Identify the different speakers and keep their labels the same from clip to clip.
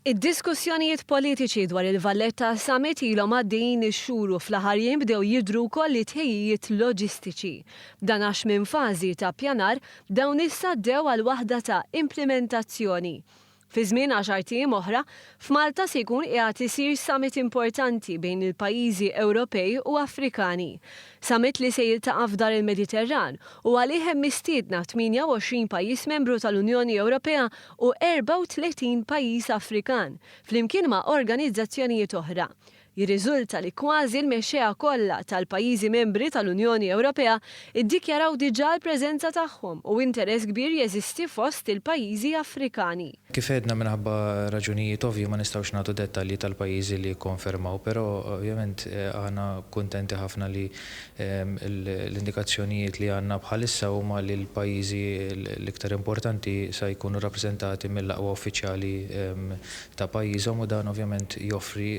Speaker 1: Id-diskussjonijiet politiċi dwar il-Valletta Summit ilhom għaddejjin ix-xhur u fl-aħħar jiem bdew jidhru wkoll li tħejjijiet loġistiċi. Dan għax minn fażi ta' ppjanar dawn issa ddew għal waħda ta' implementazzjoni. Fi żmien 10 tiem oħra, f'Malta se jkun qiegħed isir summit importanti bejn il-pajjiżi Ewropej u Afrikani. Summit li se jiltaqa' f'dar il-Mediterran u għalih hemm mistiedna 28 pajjiż membru tal-Unjoni Ewropea u 34 pajjiż Afrikan, flimkien ma' organizzazzjonijiet oħra. Jirriżulta li kważi l-mexxejja kollha tal-pajjiżi membri tal-Unjoni Ewropea iddikjaraw diġà l-preżenza tagħhom u interess kbir jeżisti fost il-pajjiżi Afrikani.
Speaker 2: Kif għedna minħabba raġunijiet ovvji ma nistgħux nagħtu dettalji tal-pajjiżi li konfermaw, però ovvjament aħna kuntenti ħafna li l-indikazzjonijiet li għandna bħalissa huma li l-pajjiżi l-iktar importanti se jkunu rappreżentati mill-aqwa uffiċjali ta' pajjiżhom u dan ovvjament joffri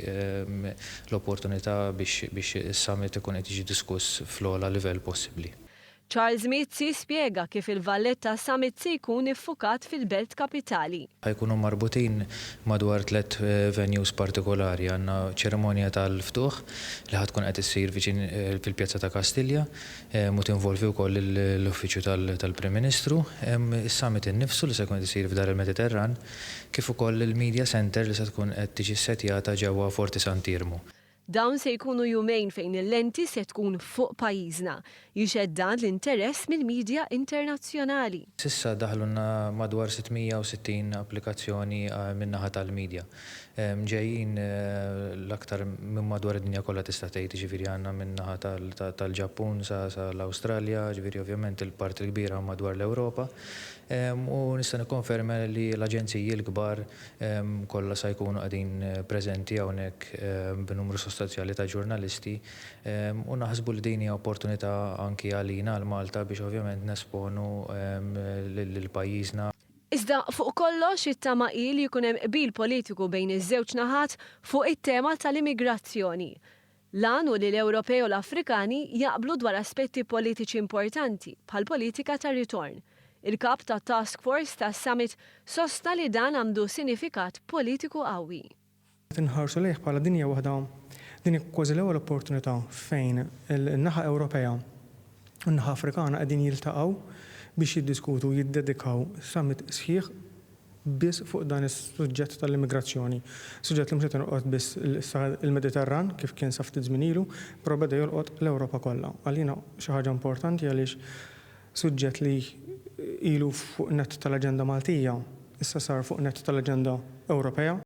Speaker 2: l-opportunità biex is-summit ikun qed jiġi diskuss fl-ogħla livell possibbli.
Speaker 1: Charles Mizzi spjega kif il-Valletta Summit se jkun iffukat fil-belt kapitali.
Speaker 2: Ħajkunu marbutin madwar 3 venues partikolari. Għandna ċeremonja tal-ftuħ li ħadkun qed issir viċin fil-Pjazza ta' Kastilja, u tinvolvi wkoll l-Uffiċċju tal-Prim Ministru, is-summit innifsu li se jkun qed isir f'dar il-Mediterran, kif ukoll il-Media Center li se tkun qed tiġi ssettjata ġewwa Forti Santirmu.
Speaker 1: Dawn se jkunu jumejn fejn il-lenti se tkun fuq pajjiżna, jixeddan l-interess mill-medja internazzjonali.
Speaker 2: Sissa daħlunna madwar 660 applikazzjoni min-naħa tal-medja. Ġejjin l-aktar minn madwar id-dinja kollha tista' tgħid, ġifieri għandna min-naħa tal-Ġappun sa l-Awstralja, ġifieri ovvjament il-parti kbira madwar l-Ewropa. U nista' nikkonferma li l-aġenziji l-kbar kollha se jkunu qegħdin preżenti hawnhekk b'numru sostanzjali ta' ġurnalisti u naħsbu li din hija opportunità anki għalina għal Malta biex ovvjament nesponu lil pajjiżna.
Speaker 1: Iżda fuq kollox it-tamaqil jkun hemm qbil politiku bejn iż-żewġ naħat fuq it-tema tal-immigrazzjoni. Lan u li l-Ewropej u l-Afrikani jaqblu dwar aspetti politiċi importanti bħal politika ta' ritorn. Il-kap ta' Task Force ta' Summit sosta li dan għandu sinifikat politiku qawwi.
Speaker 3: Tinħarsu lejh bħala dinja waħda din kważi l-ewwel opportunità fejn in-naħa Ewropea u n-naħa Afrikana qegħdin jiltaqgħu biex jiddiskutu jiddedikaw summit sħiħ biss fuq dan is-suġġett tal-immigrazzjoni. Suġġett li mhux qed inqgħod biss il-Mediterran kif kien sa ftit żmien ilu, però beda jolqot l-Ewropa kollha. Għalina xi ħaġa importanti għaliex suġġett li ilu fuq net tal-aġenda Maltija issa sar fuq net tal-aġenda Ewropea.